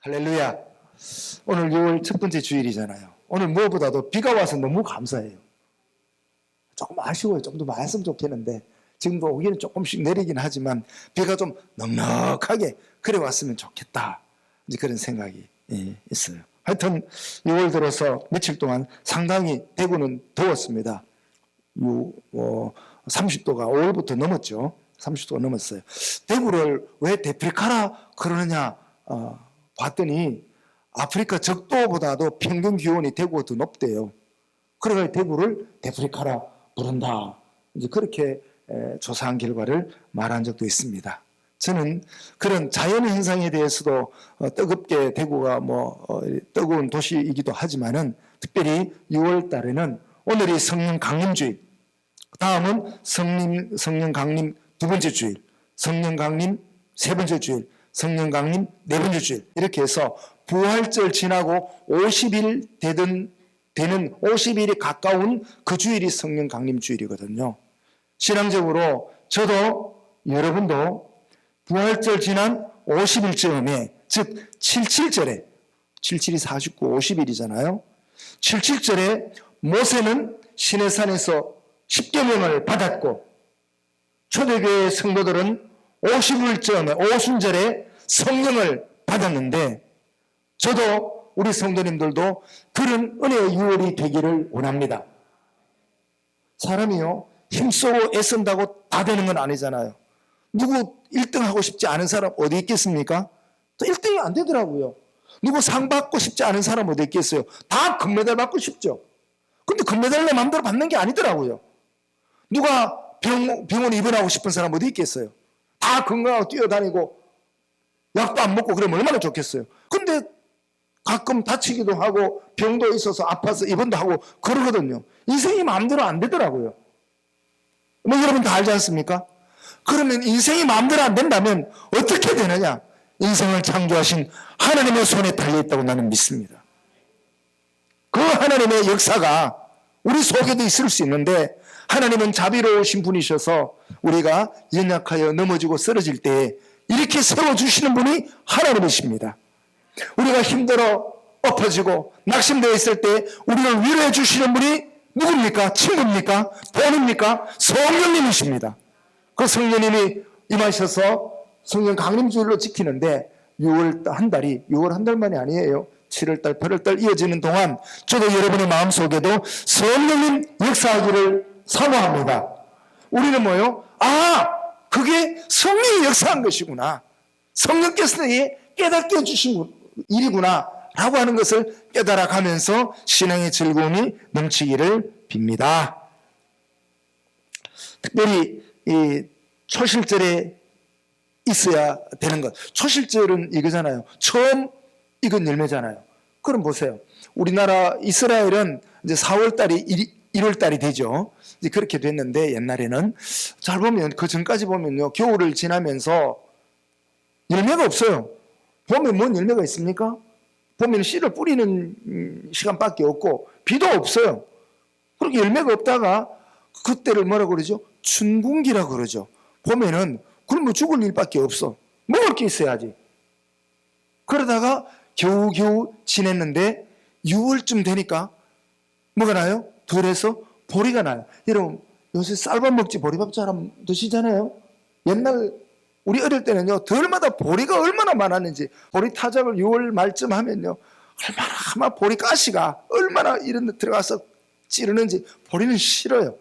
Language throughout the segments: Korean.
할렐루야. 오늘 6월 첫 번째 주일이잖아요. 오늘 무엇보다도 비가 와서 너무 감사해요. 조금 아쉬워요. 좀 더 많이 왔으면 좋겠는데 지금도 오기는 조금씩 내리긴 하지만 비가 좀 넉넉하게 그래 왔으면 좋겠다. 이제 그런 생각이 있어요. 하여튼 6월 들어서 며칠 동안 상당히 대구는 더웠습니다. 30도가 5월부터 넘었죠. 30도가 넘었어요. 대구를 왜 데프리카라 그러느냐 봤더니 아프리카 적도보다도 평균 기온이 대구가 더 높대요. 그래서 대구를 데프리카라 부른다. 이제 그렇게 조사한 결과를 말한 적도 있습니다. 저는 그런 자연 현상에 대해서도 뜨겁게 대구가 뜨거운 도시이기도 하지만은 특별히 6월 달에는 오늘이 성령 강림주일, 다음은 성령 강림 두 번째 주일, 성령 강림 세 번째 주일, 성령 강림 네 번째 주일 이렇게 해서 부활절 지나고 50일 되는 50일이 가까운 그 주일이 성령 강림 주일이거든요. 신앙적으로 저도 여러분도 부활절 지난 50일쯤에 즉 77절에 77이 49, 50일이잖아요. 77절에 모세는 시내산에서 십계명을 받았고 초대교회 성도들은 50일쯤에 오순절에 성령을 받았는데 저도 우리 성도님들도 그런 은혜의 6월이 되기를 원합니다. 사람이요 힘쓰고 애쓴다고 다 되는 건 아니잖아요. 누구 1등 하고 싶지 않은 사람 어디 있겠습니까? 또 1등이 안 되더라고요. 누구 상 받고 싶지 않은 사람 어디 있겠어요? 다 금메달 받고 싶죠. 근데 금메달 내 마음대로 받는 게 아니더라고요. 누가 병원 입원하고 싶은 사람 어디 있겠어요? 다 건강하고 뛰어다니고 약도 안 먹고 그러면 얼마나 좋겠어요. 근데 가끔 다치기도 하고 병도 있어서 아파서 입원도 하고 그러거든요. 인생이 마음대로 안 되더라고요. 여러분 다 알지 않습니까? 그러면 인생이 마음대로 안 된다면 어떻게 되느냐? 인생을 창조하신 하나님의 손에 달려있다고 나는 믿습니다. 그 하나님의 역사가 우리 속에도 있을 수 있는데 하나님은 자비로우신 분이셔서 우리가 연약하여 넘어지고 쓰러질 때 이렇게 세워주시는 분이 하나님이십니다. 우리가 힘들어 엎어지고 낙심되어 있을 때 우리를 위로해 주시는 분이 누굽니까? 친구입니까? 본입니까? 성령님이십니다. 그 성령님이 임하셔서 성령 강림주일로 지키는데 6월 한 달만이 아니에요. 7월달, 8월달 이어지는 동안 저도 여러분의 마음속에도 성령님 역사하기를 사모합니다. 우리는 뭐요? 그게 성령이 역사한 것이구나. 성령께서 깨닫게 해주신 일이구나 라고 하는 것을 깨달아가면서 신앙의 즐거움이 넘치기를 빕니다. 특별히 이 초실절에 있어야 되는 것. 초실절은 이거잖아요. 처음 익은 열매잖아요. 그럼 보세요. 우리나라 이스라엘은 이제 4월달이 1월달이 되죠. 이제 그렇게 됐는데 옛날에는 잘 보면 그 전까지 보면요. 겨울을 지나면서 열매가 없어요. 봄에 뭔 열매가 있습니까? 봄에는 씨를 뿌리는 시간밖에 없고 비도 없어요. 그렇게 열매가 없다가 그때를 뭐라고 그러죠? 춘궁기라고 그러죠. 봄에는 굶어 죽을 일밖에 없어. 먹을 게 있어야지. 그러다가 겨우겨우 지냈는데 6월쯤 되니까 뭐가 나요? 들에서 보리가 나요. 여러분 요새 쌀밥 먹지 보리밥 잘 드시잖아요. 옛날 우리 어릴 때는요 들마다 보리가 얼마나 많았는지 보리 타작을 6월 말쯤 하면요 얼마나 아마 보리 가시가 얼마나 이런 데 들어가서 찌르는지 보리는 싫어요.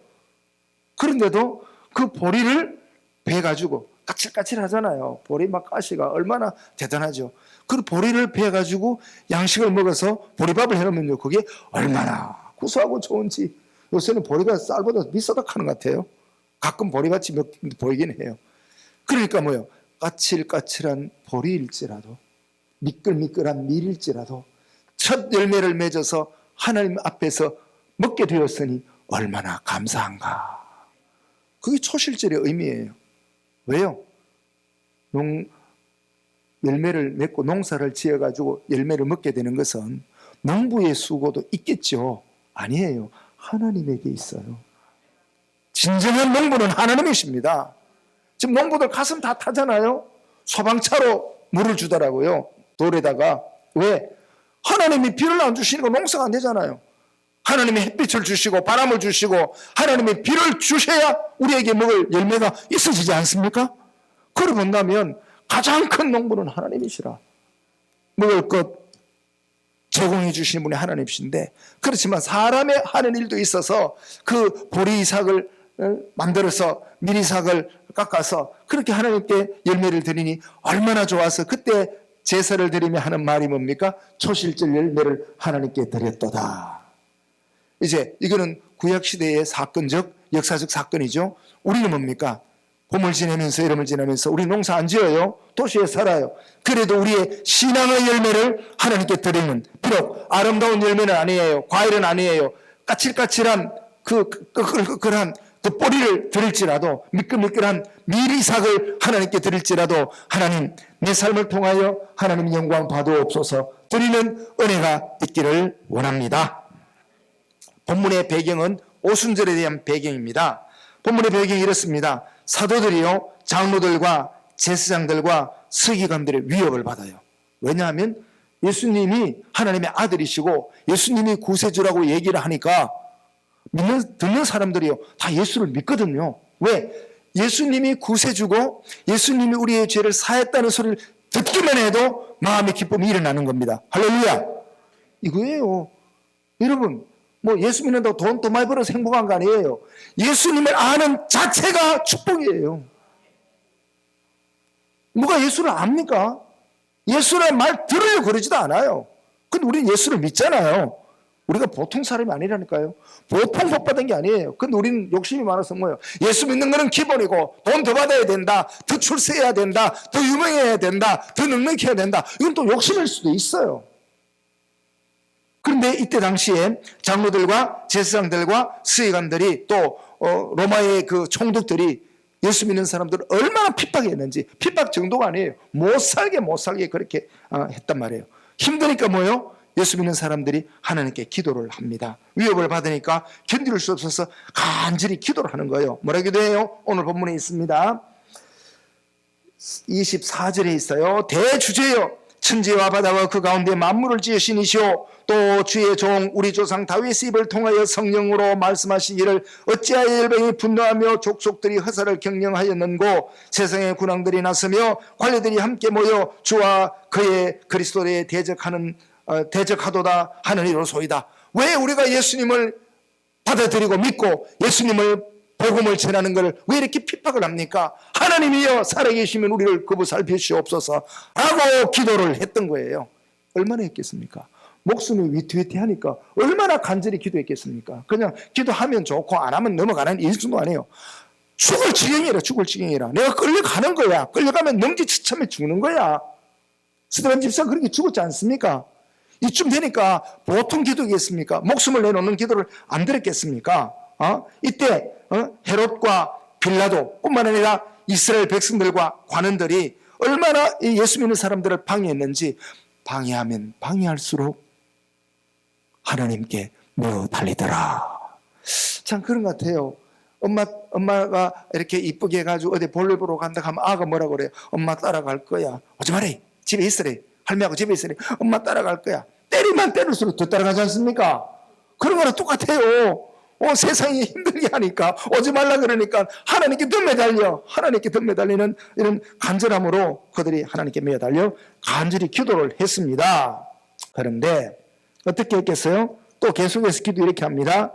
그런데도 그 보리를 베가지고 까칠까칠 하잖아요. 보리 막 가시가 얼마나 대단하죠. 그 보리를 베가지고 양식을 먹어서 보리밥을 해놓으면요 그게 얼마나 구수하고 좋은지. 요새는 보리가 쌀보다 비싸다 하는 것 같아요. 가끔 보리같이 보이긴 해요. 그러니까 뭐요? 까칠까칠한 보리일지라도 미끌미끌한 밀일지라도 첫 열매를 맺어서 하나님 앞에서 먹게 되었으니 얼마나 감사한가. 그게 초실절의 의미예요. 왜요? 열매를 맺고 농사를 지어가지고 열매를 먹게 되는 것은 농부의 수고도 있겠죠. 아니에요. 하나님에게 있어요. 진정한 농부는 하나님이십니다. 지금 농부들 가슴 다 타잖아요. 소방차로 물을 주더라고요. 돌에다가 왜? 하나님이 비를 안 주시니까 농사가 안 되잖아요. 하나님이 햇빛을 주시고 바람을 주시고 하나님이 비를 주셔야 우리에게 먹을 열매가 있어지지 않습니까? 그러고 본다면 가장 큰 농부는 하나님이시라. 먹을 것 제공해 주시는 분이 하나님이신데, 그렇지만 사람의 하는 일도 있어서 그 보리이삭을 만들어서 미리삭을 깎아서 그렇게 하나님께 열매를 드리니 얼마나 좋아서 그때 제사를 드리며 하는 말이 뭡니까? 초실절 열매를 하나님께 드렸도다. 이제 이거는 구약시대의 사건적 역사적 사건이죠. 우리는 뭡니까? 봄을 지내면서 여름을 지나면서 우리 농사 안 지어요. 도시에 살아요. 그래도 우리의 신앙의 열매를 하나님께 드리는, 비록 아름다운 열매는 아니에요. 과일은 아니에요. 까칠까칠한 끄끌끄끌한 그 뿌리를 드릴지라도, 미끌미끌한 미리삭을 하나님께 드릴지라도 하나님 내 삶을 통하여 하나님 영광 받으옵소서 드리는 은혜가 있기를 원합니다. 본문의 배경은 오순절에 대한 배경입니다. 본문의 배경이 이렇습니다. 사도들이요, 장로들과 제사장들과 서기관들의 위협을 받아요. 왜냐하면 예수님이 하나님의 아들이시고 예수님이 구세주라고 얘기를 하니까 듣는 사람들이요, 다 예수를 믿거든요. 왜? 예수님이 구세주고 예수님이 우리의 죄를 사했다는 소리를 듣기만 해도 마음의 기쁨이 일어나는 겁니다. 할렐루야! 이거예요. 여러분, 뭐 예수 믿는다고 돈 많이 벌어서 행복한 거 아니에요. 예수님을 아는 자체가 축복이에요. 누가 예수를 압니까? 예수의 말 들으려고 그러지도 않아요. 근데 우리는 예수를 믿잖아요. 우리가 보통 사람이 아니라니까요. 보통 복 받은 게 아니에요. 근데 우리는 욕심이 많아서 뭐예요? 예수 믿는 거는 기본이고 돈 더 받아야 된다, 더 출세해야 된다, 더 유명해야 된다, 더 넉넉해야 된다. 이건 또 욕심일 수도 있어요. 그런데 이때 당시에 장로들과 제사장들과 서기관들이 또 로마의 그 총독들이 예수 믿는 사람들을 얼마나 핍박했는지, 핍박 정도가 아니에요. 못 살게 그렇게 했단 말이에요. 힘드니까 뭐예요? 예수 믿는 사람들이 하나님께 기도를 합니다. 위협을 받으니까 견딜 수 없어서 간절히 기도를 하는 거예요. 뭐라 기도해요? 오늘 본문에 있습니다. 24절에 있어요. 대주제여, 천지와 바다와 그 가운데 만물을 지으신 이시오, 또 주의 종 우리 조상 다윗의 입을 통하여 성령으로 말씀하시기를 어찌하여 열방이 분노하며 족속들이 허사를 경영하였는고 세상의 군왕들이 나서며 관리들이 함께 모여 주와 그의 그리스도에 대적하도다 하느니로소이다. 왜 우리가 예수님을 받아들이고 믿고 예수님을 복음을 전하는 것을 왜 이렇게 핍박을 합니까? 하나님이여 살아계시면 우리를 거부살피시옵소서 라고 기도를 했던 거예요. 얼마나 했겠습니까? 목숨이 위태위태하니까 얼마나 간절히 기도했겠습니까? 그냥 기도하면 좋고 안 하면 넘어가는 일순도 아니에요. 죽을 지경이라. 내가 끌려가는 거야. 끌려가면 능지처참해 죽는 거야. 스데반 집사가 그렇게 죽었지 않습니까? 이쯤 되니까 보통 기도겠습니까? 목숨을 내놓는 기도를 안 드렸겠습니까? 이때 헤롯과 빌라도 뿐만 아니라 이스라엘 백성들과 관원들이 얼마나 예수 믿는 사람들을 방해했는지, 방해하면 방해할수록 하나님께 매어 달리더라. 참 그런 것 같아요. 엄마가 이렇게 이쁘게 해가지고 어디 볼일 보러 간다 하면 아가 뭐라고 그래요? 엄마 따라갈 거야. 오지 마래. 집에 있으래. 할매하고 집에 있으래. 엄마 따라갈 거야. 때리면 때릴수록 더 따라가지 않습니까? 그런 거랑 똑같아요. 세상이 힘들게 하니까 오지 말라 그러니까 하나님께 더 매달려. 하나님께 더 매달리는 이런 간절함으로 그들이 하나님께 매달려 간절히 기도를 했습니다. 그런데 어떻게 했겠어요? 또 계속해서 기도 이렇게 합니다.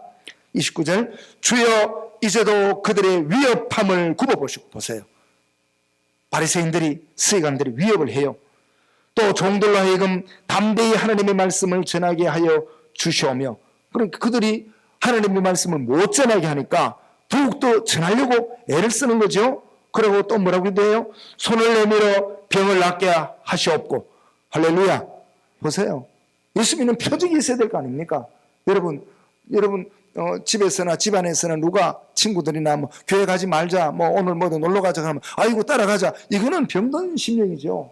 29절 주여 이제도 그들의 위협함을 굽어보시고 보세요. 바리새인들이 서기관들이 위협을 해요. 또 종들로 하여금 담대히 하나님의 말씀을 전하게 하여 주시오며, 그러니까 그들이 하나님의 말씀을 못 전하게 하니까 더욱더 전하려고 애를 쓰는 거죠. 그리고 또 뭐라고 해요? 손을 내밀어 병을 낫게 하시옵고. 할렐루야. 보세요. 예수 믿는 표적이 있어야 될 거 아닙니까? 여러분 집에서나 집안에서나 누가 친구들이나 뭐 교회 가지 말자, 뭐 오늘 뭐든 놀러 가자 그러면 아이고 따라가자. 이거는 병든 심령이죠.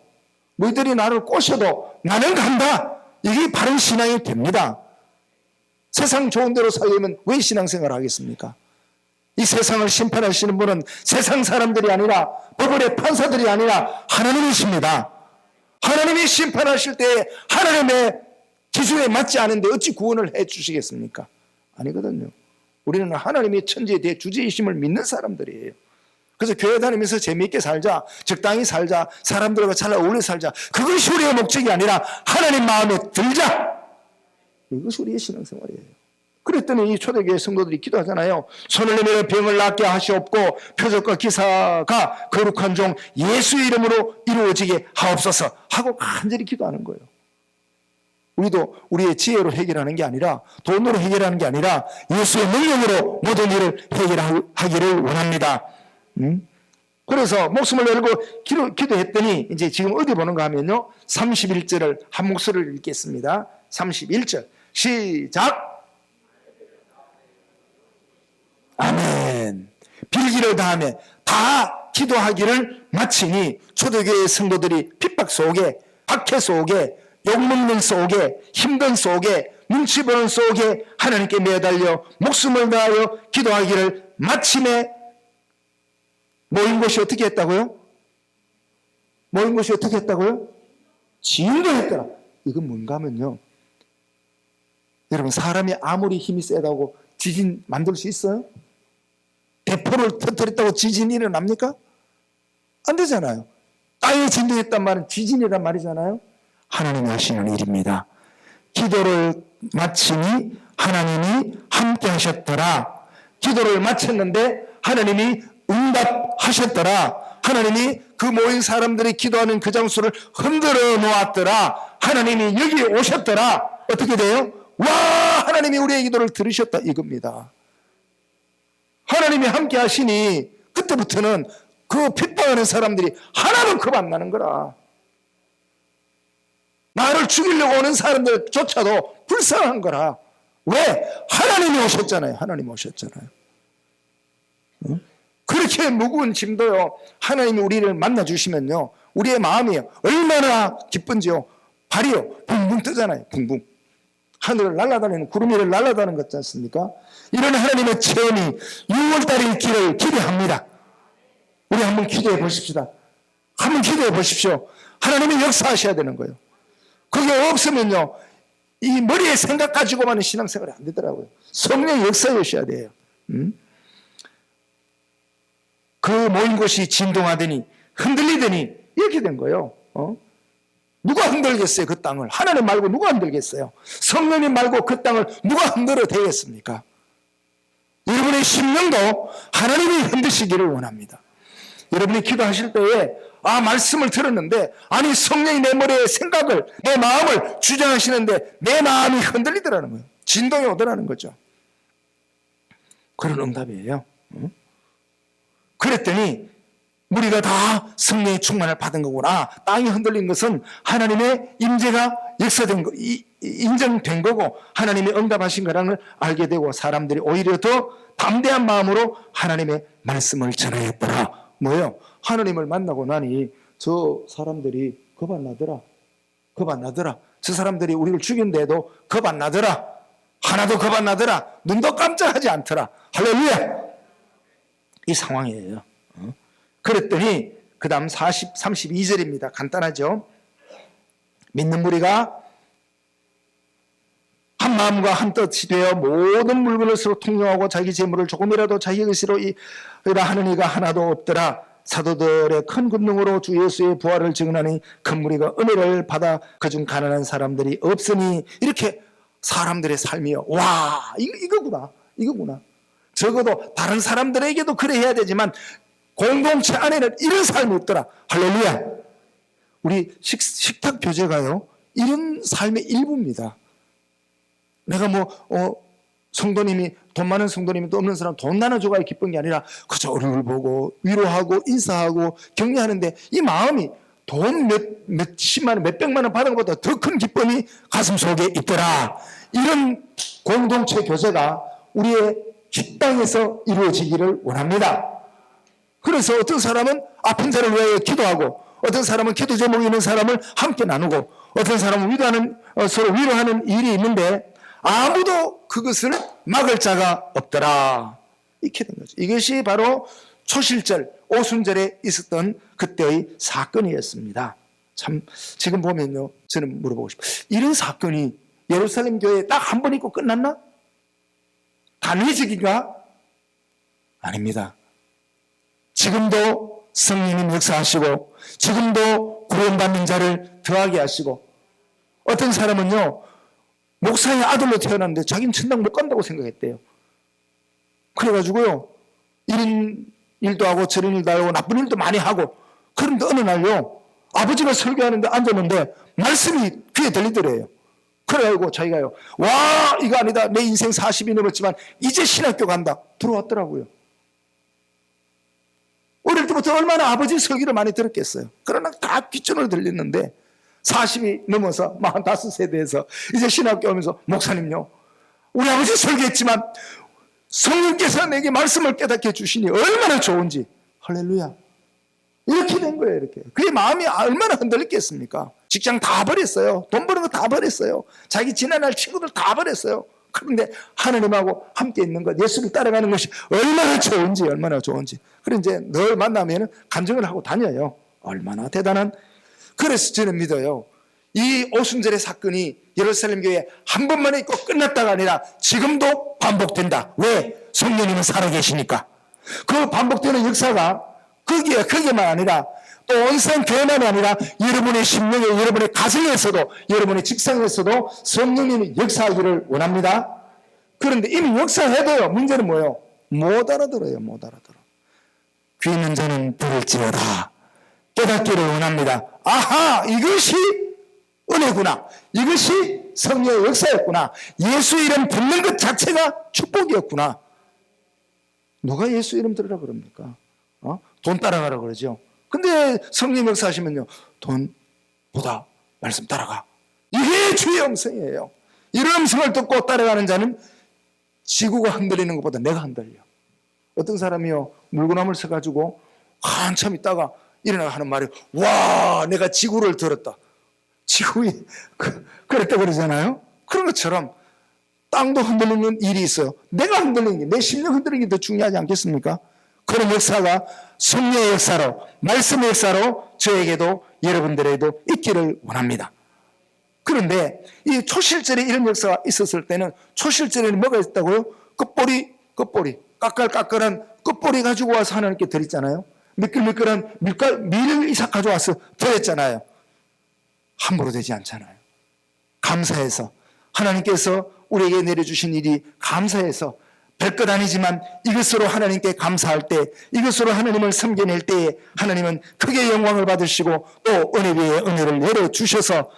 너희들이 나를 꼬셔도 나는 간다. 이게 바른 신앙이 됩니다. 세상 좋은 대로 살려면 왜 신앙생활을 하겠습니까? 이 세상을 심판하시는 분은 세상 사람들이 아니라 법원의 판사들이 아니라 하나님이십니다. 하나님이 심판하실 때 하나님의 기준에 맞지 않은데 어찌 구원을 해 주시겠습니까? 아니거든요. 우리는 하나님의 천지에 대해 주제이심을 믿는 사람들이에요. 그래서 교회 다니면서 재미있게 살자, 적당히 살자, 사람들과 잘 어울려 살자, 그것이 우리의 목적이 아니라 하나님 마음에 들자, 이것이 우리의 신앙생활이에요. 그랬더니 이 초대교회 성도들이 기도하잖아요. 손을 내밀어 병을 낫게 하시옵고 표적과 기사가 거룩한 종 예수의 이름으로 이루어지게 하옵소서 하고 간절히 기도하는 거예요. 우리도 우리의 지혜로 해결하는 게 아니라, 돈으로 해결하는 게 아니라 예수의 능력으로 모든 일을 해결하기를 원합니다. 그래서 목숨을 걸고 기도했더니 이제 지금 어디 보는가 하면요, 31절을 한 목소리를 읽겠습니다. 31절 시작. 아멘. 빌기를 다하며 다 기도하기를 마치니 초대교회 성도들이 핍박 속에, 박해 속에, 욕먹는 속에, 힘든 속에, 눈치 보는 속에 하나님께 매달려 목숨을 다하여 기도하기를 마침에 모인 것이 어떻게 했다고요? 모인 것이 어떻게 했다고요? 진동했더라. 이건 뭔가 하면요, 여러분, 사람이 아무리 힘이 세다고 지진 만들 수 있어요? 대포를 터뜨렸다고 지진이 일어납니까? 안 되잖아요. 땅이 진동했단 말은 지진이란 말이잖아요. 하나님이 하시는 일입니다. 기도를 마치니 하나님이 함께 하셨더라. 기도를 마쳤는데 하나님이 응답하셨더라. 하나님이 그 모인 사람들이 기도하는 그 장소를 흔들어 놓았더라. 하나님이 여기 오셨더라. 어떻게 돼요? 와, 하나님이 우리의 기도를 들으셨다, 이겁니다. 하나님이 함께 하시니 그때부터는 그 핍박하는 사람들이 하나도 겁 안 나는 거라. 나를 죽이려고 오는 사람들조차도 불쌍한 거라. 왜? 하나님이 오셨잖아요. 하나님이 오셨잖아요. 그렇게 무거운 짐도요, 하나님이 우리를 만나주시면요, 우리의 마음이 얼마나 기쁜지요, 발이요 붕붕 뜨잖아요. 붕붕. 하늘을 날아다니는 구름 위를 날아다니는 것 같지 않습니까? 이런 하나님의 체험이 6월달일 길을 기대합니다. 우리 한번 기도해 보십시다. 한번 기도해 보십시오. 하나님이 역사하셔야 되는 거예요. 그게 없으면요, 이 머리에 생각 가지고만은 신앙생활이 안 되더라고요. 성령의 역사하셔야 돼요. 그 모인 곳이 진동하더니 흔들리더니 이렇게 된 거예요. 누가 흔들겠어요? 그 땅을. 하나님 말고 누가 흔들겠어요? 성령님 말고 그 땅을 누가 흔들어 대겠습니까? 여러분의 심령도 하나님이 흔드시기를 원합니다. 여러분이 기도하실 때에 말씀을 들었는데, 아니 성령이 내 머리에 생각을, 내 마음을 주장하시는데 내 마음이 흔들리더라는 거예요. 진동이 오더라는 거죠. 그런 응답이에요. 그랬더니 우리가 다 성령의 충만을 받은 거구나. 땅이 흔들린 것은 하나님의 임재가 역사된 거, 인정된 거고 하나님이 응답하신 거라는 걸 알게 되고, 사람들이 오히려 더 담대한 마음으로 하나님의 말씀을 전하였더라. 뭐예요? 하나님을 만나고 나니 저 사람들이 겁 안 나더라. 겁 안 나더라. 저 사람들이 우리를 죽인데도 겁 안 나더라. 하나도 겁 안 나더라. 눈도 깜짝하지 않더라. 할렐루야. 이 상황이에요. 그랬더니 그 다음 32절입니다. 간단하죠. 믿는 무리가 한 마음과 한 뜻이 되어 모든 물건을 서로 통용하고 자기 재물을 조금이라도 자기 것으로 하는 이가 하나도 없더라. 사도들의 큰 권능으로 주 예수의 부활을 증언하니 큰 무리가 은혜를 받아 그중 가난한 사람들이 없으니, 이렇게 사람들의 삶이요, 와, 이거구나. 적어도 다른 사람들에게도 그래 해야 되지만 공동체 안에는 이런 삶이 없더라. 할렐루야. 우리 식탁 교제가요, 이런 삶의 일부입니다. 내가 성도님이, 돈 많은 성도님이 또 없는 사람 돈 나눠줘가 기쁜 게 아니라 그저 얼굴 보고 위로하고 인사하고 격려하는데 이 마음이 돈 몇십만 원, 몇백만 원 받은 것보다 더 큰 기쁨이 가슴 속에 있더라. 이런 공동체 교제가 우리의 식당에서 이루어지기를 원합니다. 그래서 어떤 사람은 아픈 자를 위하여 기도하고, 어떤 사람은 기도 제목이 있는 사람을 함께 나누고, 어떤 사람은 서로 위로하는 일이 있는데 아무도 그것을 막을 자가 없더라. 이렇게 된 거죠. 이것이 바로 초실절, 오순절에 있었던 그때의 사건이었습니다. 참 지금 보면요, 저는 물어보고 싶어요. 이런 사건이 예루살렘 교회에 딱 한 번 있고 끝났나? 단회적인가? 아닙니다. 지금도 성령님 역사하시고, 지금도 구원받는 자를 더하게 하시고, 어떤 사람은요, 목사의 아들로 태어났는데 자기는 천당 못 간다고 생각했대요. 그래가지고요, 이런 일도 하고 저런 일도 하고 나쁜 일도 많이 하고, 그런데 어느 날요, 아버지가 설교하는데 앉았는데 말씀이 귀에 들리더래요. 그래가지고 자기가요, 와, 이거 아니다. 내 인생 40이 넘었지만 이제 신학교 간다. 들어왔더라고요. 어릴 때부터 얼마나 아버지 설교를 많이 들었겠어요. 그러나 다 귓전으로 들렸는데 40이 넘어서 45세대에서 이제 신학교 오면서, 목사님요, 우리 아버지 설교했지만 성령께서 내게 말씀을 깨닫게 해주시니 얼마나 좋은지. 할렐루야. 이렇게 된 거예요. 이렇게. 그의 마음이 얼마나 흔들렸겠습니까? 직장 다 버렸어요. 돈 버는 거 다 버렸어요. 자기 지난날 친구들 다 버렸어요. 그런데 하나님하고 함께 있는 것, 예수를 따라가는 것이 얼마나 좋은지, 얼마나 좋은지. 그래 이제 늘 만나면 간증을 하고 다녀요. 얼마나 대단한. 그래서 저는 믿어요. 이 오순절의 사건이 예루살렘 교회에 한 번만에 있고 끝났다가 아니라 지금도 반복된다. 왜? 성령님은 살아계시니까. 그 반복되는 역사가 거기에만 아니라 또 온산 교회만이 아니라 여러분의 심령에, 여러분의 가정에서도, 여러분의 직장에서도 성령님이 역사하기를 원합니다. 그런데 이미 역사해도요, 문제는 뭐예요? 못 알아들어요. 못 알아들어. 귀 있는 자는 들을지어다. 깨닫기를 원합니다. 아하, 이것이 은혜구나. 이것이 성령의 역사였구나. 예수 이름 듣는 것 자체가 축복이었구나. 누가 예수 이름 들으라 그럽니까? 돈 따라가라 그러죠. 근데 성령 역사하시면요, 돈보다 말씀 따라가. 이게 주의 음성이에요. 이런 음성을 듣고 따라가는 자는 지구가 흔들리는 것보다 내가 흔들려. 어떤 사람이요, 물구나무를 서가지고 한참 있다가 일어나 하는 말이, 와, 내가 지구를 들었다. 지구에 그랬다 그러잖아요. 그런 것처럼 땅도 흔들리는 일이 있어요. 내가 흔들리는 게, 내 심령 흔들리는 게 더 중요하지 않겠습니까? 그런 역사가 성령의 역사로, 말씀의 역사로 저에게도 여러분들에게도 있기를 원합니다. 그런데 이 초실절에 이런 역사가 있었을 때는, 초실절에는 뭐가 있다고요? 끝보리, 까끌까끌한 끝보리 가지고 와서 하나님께 드렸잖아요. 미끌미끌한 밀을 이삭 가져와서 드렸잖아요. 함부로 되지 않잖아요. 감사해서, 하나님께서 우리에게 내려주신 일이 감사해서, 별것 아니지만 이것으로 하나님께 감사할 때, 이것으로 하나님을 섬겨낼 때에 하나님은 크게 영광을 받으시고 또 은혜 위에 은혜를 내려주셔서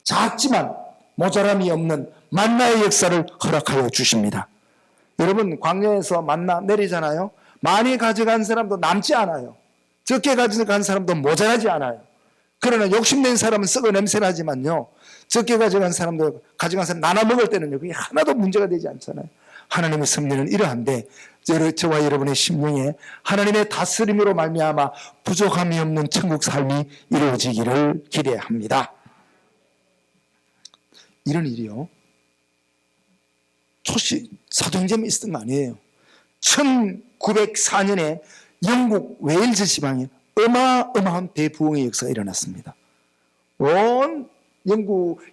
작지만 모자람이 없는 만나의 역사를 허락하여 주십니다. 여러분, 광야에서 만나 내리잖아요. 많이 가져간 사람도 남지 않아요. 적게 가져간 사람도 모자라지 않아요. 그러나 욕심낸 사람은 썩어 냄새나지만요, 적게 가져간 사람 나눠 먹을 때는요, 그게 하나도 문제가 되지 않잖아요. 하나님의 섭리는 이러한데, 저와 여러분의 심령에 하나님의 다스림으로 말미암아 부족함이 없는 천국 삶이 이루어지기를 기대합니다. 이런 일이요, 사도행전에 있었던 거 아니에요. 1904년에 영국 웨일즈 지방에 어마어마한 대부흥의 역사가 일어났습니다. 온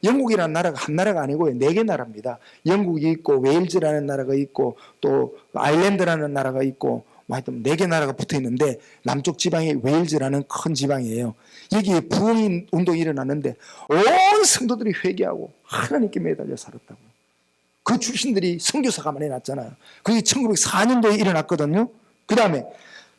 영국이라는 나라가 한 나라가 아니고 4개 나라입니다. 영국이 있고, 웨일즈라는 나라가 있고, 또 아일랜드라는 나라가 있고, 하여튼 4개 나라가 붙어 있는데, 남쪽 지방이 웨일즈라는 큰 지방이에요. 여기에 부흥 운동이 일어났는데 온 성도들이 회개하고 하나님께 매달려 살았다고요. 그 출신들이 선교사가 많이 났잖아요. 그게 1904년도에 일어났거든요. 그 다음에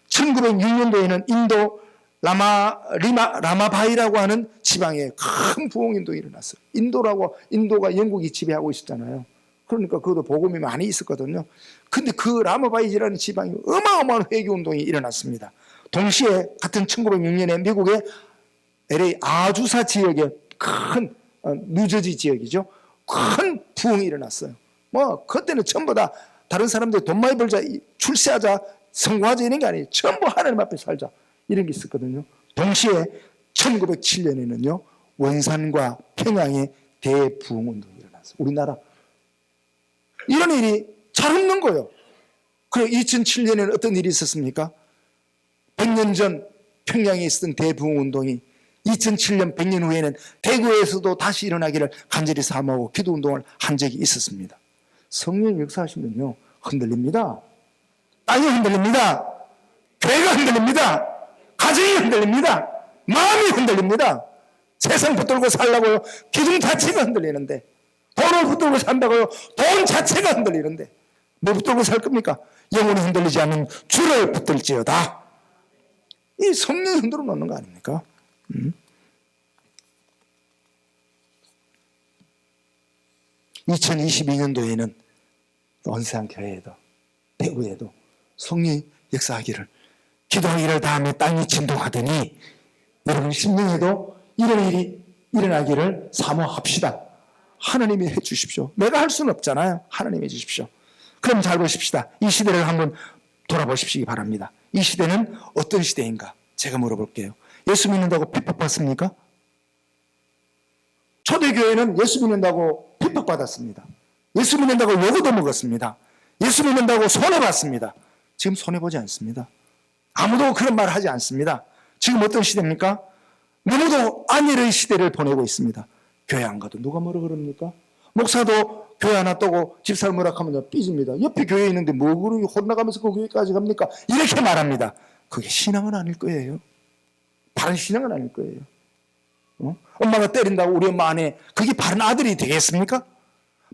1906년도에는 인도 라마바이라고 하는 지방에 큰 부흥운동이 일어났어요. 인도가 영국이 지배하고 있었잖아요. 그러니까 그것도 복음이 많이 있었거든요. 근데 그 라마바이라는 지방에 어마어마한 회개운동이 일어났습니다. 동시에 같은 1906년에 미국의 LA 아주사 지역에 큰 뉴저지 지역이죠. 큰 부흥이 일어났어요. 그때는 전부 다 다른 사람들 돈 많이 벌자, 출세하자, 성공하자 이런 게 아니에요. 전부 하나님 앞에 살자 이런 게 있었거든요. 동시에 1907년에는요 원산과 평양에 대부흥운동이 일어났어요. 우리나라 이런 일이 잘 없는 거예요. 그리고 2007년에는 어떤 일이 있었습니까? 100년 전 평양에 있었던 대부흥운동이 2007년 100년 후에는 대구에서도 다시 일어나기를 간절히 사모하고 기도운동을 한 적이 있었습니다. 성령 역사하시면요 흔들립니다. 땅이 흔들립니다. 교회가 흔들립니다. 가정이 흔들립니다. 마음이 흔들립니다. 세상 붙들고 살라고요 기둥 자체가 흔들리는데, 돈을 붙들고 산다고요 돈 자체가 흔들리는데 뭐 붙들고 살 겁니까? 영혼이 흔들리지 않는 주를 붙들지어다. 이 성령이 흔들어 놓는 거 아닙니까? 2022년도에는 원세한 교회에도 대구에도 성령이 역사하기를, 기도하기를 다음에 땅이 진동하더니 여러분 심령에도 이런 일이 일어나기를 사모합시다. 하나님이 해 주십시오. 내가 할 수는 없잖아요. 하나님이 해 주십시오. 그럼 잘 보십시다. 이 시대를 한번 돌아보십시기 바랍니다. 이 시대는 어떤 시대인가? 제가 물어볼게요. 예수 믿는다고 핍박받습니까? 초대교회는 예수 믿는다고 핍박받았습니다. 예수 믿는다고 요구도 먹었습니다. 예수 믿는다고 손해봤습니다. 지금 손해보지 않습니다. 아무도 그런 말을 하지 않습니다. 지금 어떤 시대입니까? 너무도 안일의 시대를 보내고 있습니다. 교회 안 가도 누가 뭐라 그럽니까? 목사도 교회 하나 떠고 집사를 뭐라 하면 삐집니다. 옆에 교회 있는데 뭐 그러고 혼나가면서 그 교회까지 갑니까? 이렇게 말합니다. 그게 신앙은 아닐 거예요. 바른 신앙은 아닐 거예요. 엄마가 때린다고 우리 엄마 안에 그게 바른 아들이 되겠습니까?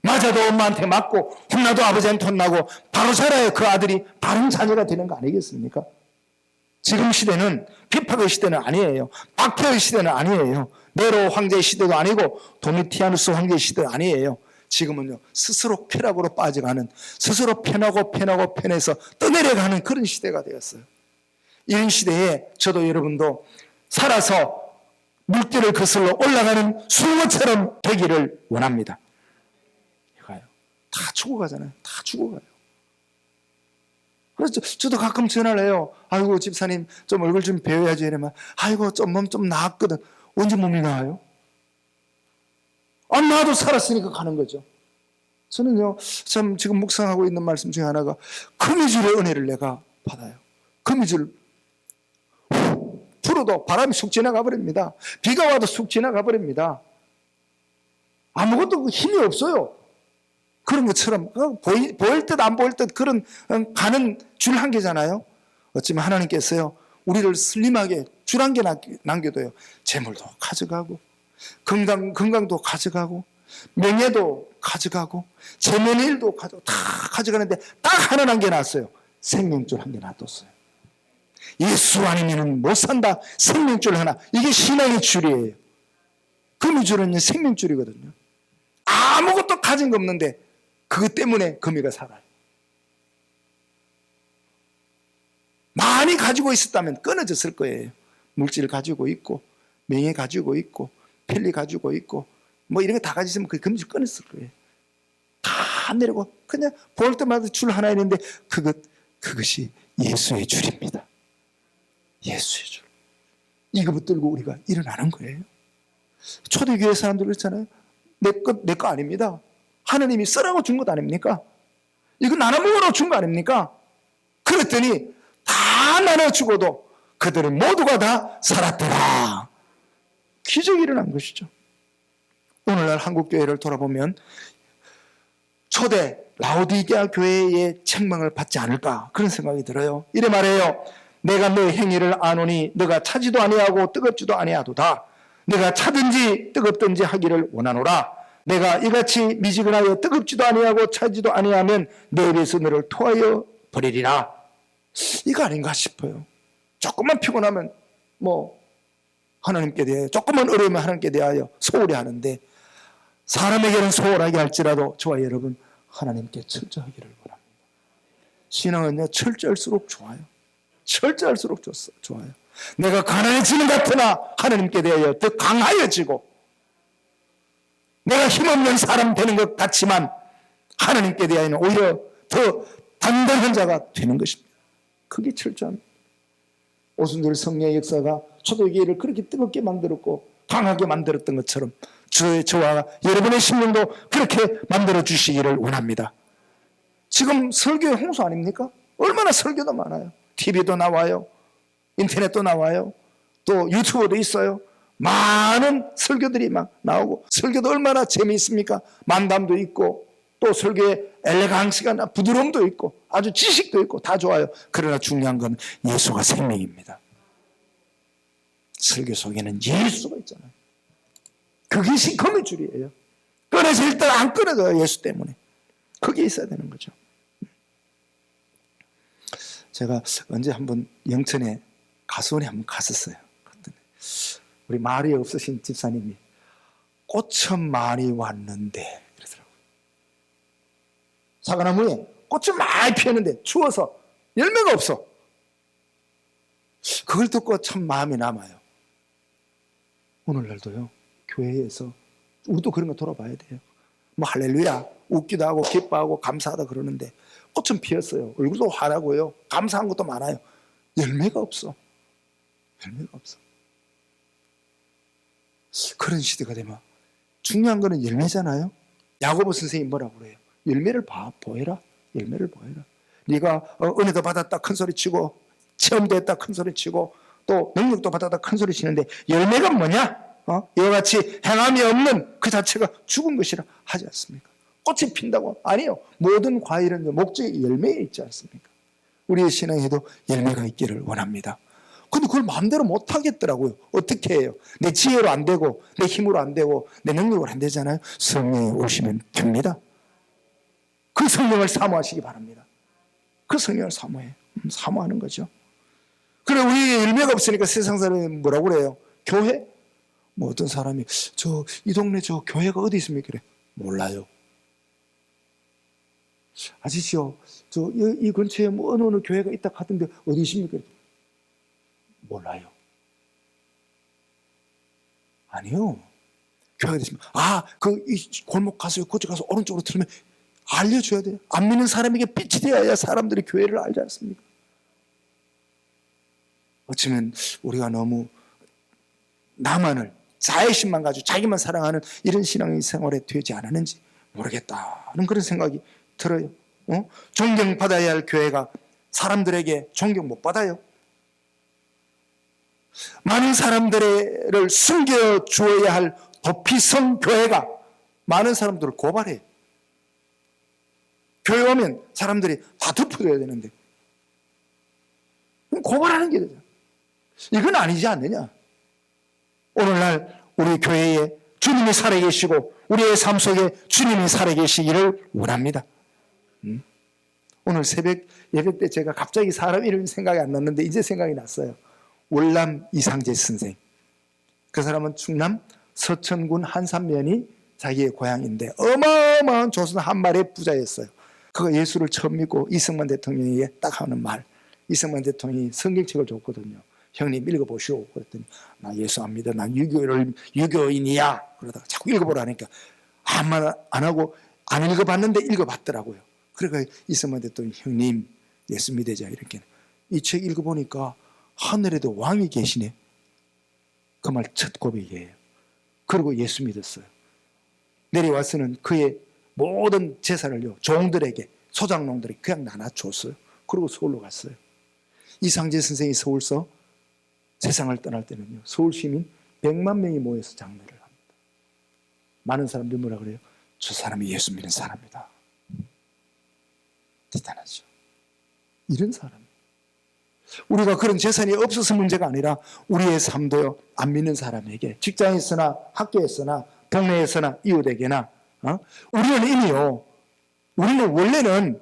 맞아도 엄마한테 맞고 혼나도 아버지한테 혼나고 바로 살아야 그 아들이 바른 자녀가 되는 거 아니겠습니까? 지금 시대는 핍박의 시대는 아니에요. 박해의 시대는 아니에요. 네로 황제의 시대도 아니고 도미티아누스 황제의 시대도 아니에요. 지금은요 스스로 쾌락으로 빠져가는, 스스로 편해서 떠내려가는 그런 시대가 되었어요. 이런 시대에 저도 여러분도 살아서 물길을 거슬러 올라가는 숭어처럼 되기를 원합니다. 이거요. 다 죽어가잖아요. 다 죽어가요. 그래서 저도 가끔 전화를 해요. 아이고 집사님 좀 얼굴 좀 배워야지 이러면, 아이고 좀 몸 좀 나았거든. 언제 몸이 나아요? 안 나아도 살았으니까 가는 거죠. 저는요 참 지금 묵상하고 있는 말씀 중에 하나가 거미줄의 은혜를 내가 받아요. 거미줄 풀어도 바람이 쑥 지나가 버립니다. 비가 와도 쑥 지나가 버립니다. 아무것도 힘이 없어요. 그런 것처럼 보일 듯 안 보일 듯 그런 가는 줄 한 개잖아요. 어쩌면 하나님께서요 우리를 슬림하게 줄 한 개 남겨둬요. 재물도 가져가고 건강도 가져가고 명예도 가져가고 재면일도 가져가고 다 가져가는데 딱 하나 남겨놨어요. 생명줄 한 개 놔뒀어요. 예수 아니면 못 산다. 생명줄 하나. 이게 신앙의 줄이에요. 거미줄은 생명줄이거든요. 아무것도 가진 거 없는데 그것 때문에 거미가 살아요. 많이 가지고 있었다면 끊어졌을 거예요. 물질 가지고 있고 명예 가지고 있고 편리 가지고 있고 뭐 이런 거 다 가지고 있으면 그 거미줄 끊었을 거예요. 다 내리고 그냥 볼 때마다 줄 하나 있는데 그것이 예수의 줄입니다. 예수의 줄. 이거 붙들고 우리가 일어나는 거예요. 초대교회 사람들 그렇잖아요. 내 거 아닙니다. 하나님이 쓰라고 준 것 아닙니까? 이거 나눠 먹으라고 준 거 아닙니까? 그랬더니 다 나눠주고도 그들은 모두가 다 살았더라. 기적이 일어난 것이죠. 오늘날 한국교회를 돌아보면 초대 라오디게아 교회의 책망을 받지 않을까 그런 생각이 들어요. 이래 말해요. 내가 너의 행위를 아노니 너가 차지도 아니하고 뜨겁지도 아니하도다. 내가 차든지 뜨겁든지 하기를 원하노라. 내가 이같이 미지근하여 뜨겁지도 아니하고 차지도 아니하면 내 입에서 너를 토하여 버리리라. 이거 아닌가 싶어요. 조금만 피곤하면 뭐 하나님께 대하여, 조금만 어려우면 하나님께 대하여 소홀히 하는데 사람에게는 소홀하게 할지라도 저와 여러분 하나님께 철저하기를 원합니다. 신앙은요 철저할수록 좋아요. 철저할수록 좋아요. 내가 가난해지는 것 같으나 하나님께 대하여 더 강하여지고, 내가 힘없는 사람 되는 것 같지만 하나님께 대하여는 오히려 더 단단한 자가 되는 것입니다. 그게 철저합니다. 오순절 성령의 역사가 초대교회를 그렇게 뜨겁게 만들었고 강하게 만들었던 것처럼 저와 여러분의 심령도 그렇게 만들어 주시기를 원합니다. 지금 설교의 홍수 아닙니까? 얼마나 설교도 많아요. TV도 나와요. 인터넷도 나와요. 또 유튜브도 있어요. 많은 설교들이 막 나오고, 설교도 얼마나 재미있습니까? 만담도 있고, 또 설교에 엘레강스가 부드러움도 있고, 아주 지식도 있고 다 좋아요. 그러나 중요한 건 예수가 생명입니다. 설교 속에는 예수가 있잖아요. 그것이 거미줄이에요. 끊어질 때 안 끊어져요. 예수 때문에. 그게 있어야 되는 거죠. 제가 언제 한번 영천에 가수원에 한번 갔었어요. 우리 말이 없으신 집사님이 꽃은 많이 왔는데 그러더라고요. 사과나무에 꽃이 많이 피었는데 추워서 열매가 없어. 그걸 듣고 참 마음이 남아요. 오늘날도요, 교회에서 우리도 그런 거 돌아봐야 돼요. 뭐 할렐루야 웃기도 하고 기뻐하고 감사하다 그러는데 꽃은 피었어요. 얼굴도 환하고요, 감사한 것도 많아요. 열매가 없어. 열매가 없어. 그런 시대가 되면 중요한 거는 열매잖아요. 야고보 선생님이 뭐라고 그래요? 열매를 보여라. 열매를 보여라. 네가 은혜도 받았다 큰 소리 치고, 체험도 했다 큰 소리 치고, 또 능력도 받았다 큰 소리 치는데 열매가 뭐냐? 이와 같이 행함이 없는 그 자체가 죽은 것이라 하지 않습니까? 꽃이 핀다고? 아니요. 모든 과일은 목적이 열매에 있지 않습니까? 우리의 신앙에도 열매가 있기를 원합니다. 근데 그걸 마음대로 못 하겠더라고요. 어떻게 해요? 내 지혜로 안 되고, 내 힘으로 안 되고, 내 능력으로 안 되잖아요. 성령이 오시면 됩니다. 그 성령을 사모하시기 바랍니다. 그 성령을 사모하는 거죠. 그래, 우리에게 열매가 없으니까 세상 사람이 뭐라고 그래요? 교회? 뭐 어떤 사람이 이 동네 저 교회가 어디 있습니까? 그래. 몰라요. 아저씨요, 이 근처에 뭐 어느 교회가 있다 하던데 어디 있습니까? 몰라요. 아니요. 교회가 있으면 이 골목 가서 그쪽 가서 오른쪽으로 들으면 알려줘야 돼요. 안 믿는 사람에게 빛이 되어야 사람들이 교회를 알지 않습니까? 어쩌면 우리가 너무 나만을, 자의심만 가지고 자기만 사랑하는 이런 신앙생활에 되지 않았는지 모르겠다는 그런 생각이 들어요. 존경받아야 할 교회가 사람들에게 존경 못 받아요. 많은 사람들을 숨겨주어야 할 도피성 교회가 많은 사람들을 고발해요. 교회 오면 사람들이 다 덮어줘야 되는데 고발하는 게 되죠. 이건 아니지 않느냐. 오늘날 우리 교회에 주님이 살아계시고 우리의 삶 속에 주님이 살아계시기를 원합니다. 오늘 새벽 예배 때 제가 갑자기 사람 이름이 생각이 안 났는데 이제 생각이 났어요. 월남 이상재 선생. 그 사람은 충남 서천군 한산면이 자기의 고향인데 어마어마한 조선 한말의 부자였어요. 그가 예수를 처음 믿고 이승만 대통령에게 딱 하는 말. 이승만 대통령이 성경책을 줬거든요. 형님 읽어보시오. 그랬더니 나 예수 안 믿어. 난 유교인이야. 그러다가 자꾸 읽어보라니까 아무 말 안 하고 안 읽어봤는데 읽어봤더라고요. 그러니까 이승만 대통령이 형님 예수 믿으자 이렇게. 이 책 읽어보니까 하늘에도 왕이 계시네. 그 말 첫 고백이에요. 그리고 예수 믿었어요. 내려와서는 그의 모든 재산을요 종들에게, 소장농들에게 그냥 나눠줬어요. 그리고 서울로 갔어요. 이상재 선생이 서울서 세상을 떠날 때는요 서울 시민 100만 명이 모여서 장례를 합니다. 많은 사람들이 뭐라 그래요? 저 사람이 예수 믿는 사람이다. 대단하죠. 이런 사람. 우리가 그런 재산이 없어서 문제가 아니라 우리의 삶도요 안 믿는 사람에게, 직장에서나 학교에서나 동네에서나 이웃에게나 우리는 이미요, 우리는 원래는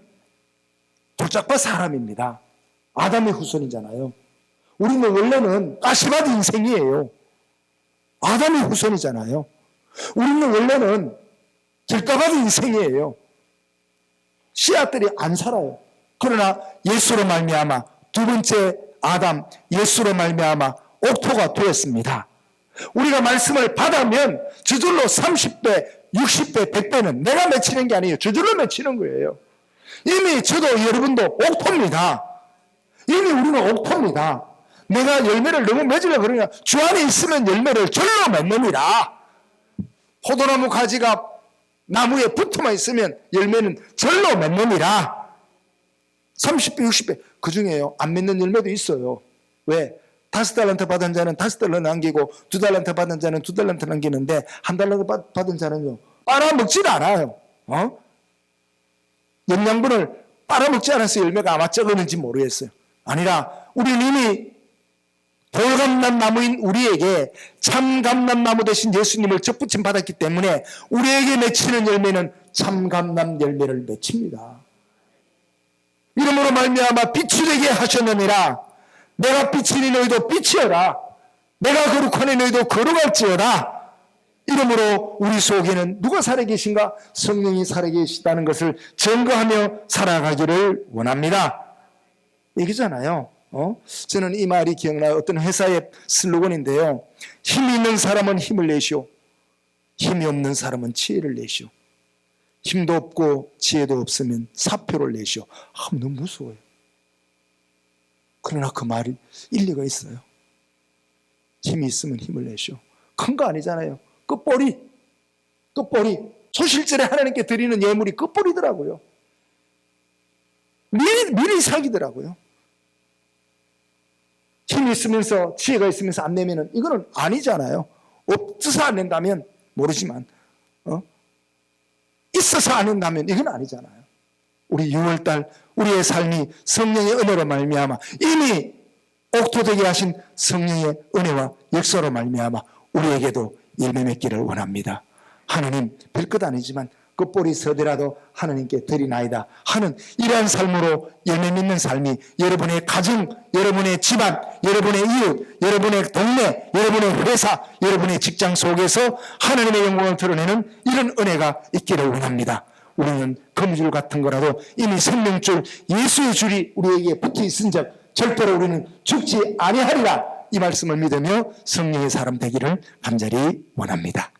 돌짝밭 사람입니다. 아담의 후손이잖아요. 우리는 원래는 가시밭 인생이에요. 아담의 후손이잖아요. 우리는 원래는 길가밭 인생이에요. 씨앗들이 안 살아요. 그러나 예수로 말미암아 두 번째 아담 예수로 말미암아 옥토가 되었습니다. 우리가 말씀을 받으면 저절로 30배, 60배, 100배는 내가 맺히는 게 아니에요. 저절로 맺히는 거예요. 이미 저도 여러분도 옥토입니다. 이미 우리는 옥토입니다. 내가 열매를 너무 맺으려고 그러냐. 주 안에 있으면 열매를 절로 맺느니라. 포도나무 가지가 나무에 붙어만 있으면 열매는 절로 맺느니라. 30배, 60배. 그 중에요 안 맺는 열매도 있어요. 왜? 5달란트 받은 자는 5달란트 남기고 2달란트 받은 자는 2달란트 남기는데 1달란트 받은 자는요 빨아먹질 않아요. 영양분을 빨아먹지 않아서 열매가 아마 적었는지 모르겠어요. 아니라 우리는 이미 돌감람나무인 우리에게 참감람나무 되신 예수님을 접붙임 받았기 때문에 우리에게 맺히는 열매는 참감람 열매를 맺힙니다. 이름으로 말미암아 빛이 되게 하셨느니라. 내가 빛이니 너희도 빛이여라. 내가 거룩하니 너희도 거룩할지어다. 이러므로 우리 속에는 누가 살아계신가? 성령이 살아계시다는 것을 증거하며 살아가기를 원합니다. 얘기잖아요. 저는 이 말이 기억나요. 어떤 회사의 슬로건인데요. 힘이 있는 사람은 힘을 내시오. 힘이 없는 사람은 지혜를 내시오. 힘도 없고 지혜도 없으면 사표를 내시오. 너무 무서워요. 그러나 그 말이 일리가 있어요. 힘이 있으면 힘을 내시오. 큰 거 아니잖아요. 끝벌이. 초실절에 하나님께 드리는 예물이 끝벌이더라고요. 미리 사기더라고요. 힘이 있으면서 지혜가 있으면서 안 내면은 이거는 아니잖아요. 없어서 안 낸다면 모르지만 있어서 안 낸다면 이건 아니잖아요. 우리 6월달 우리의 삶이 성령의 은혜로 말미암아 이미 옥토되게 하신 성령의 은혜와 역사로 말미암아 우리에게도 열매 맺기를 원합니다. 하나님 별것 아니지만 끝볼이 서더라도 하나님께 드리나이다 하는 이러한 삶으로 열매 맺는 삶이 여러분의 가정, 여러분의 집안, 여러분의 이웃, 여러분의 동네, 여러분의 회사, 여러분의 직장 속에서 하나님의 영광을 드러내는 이런 은혜가 있기를 원합니다. 우리는 거미줄 같은 거라도 이미 생명줄 예수의 줄이 우리에게 붙어 있은즉 절대로 우리는 죽지 아니하리라 이 말씀을 믿으며 성령의 사람 되기를 간절히 원합니다.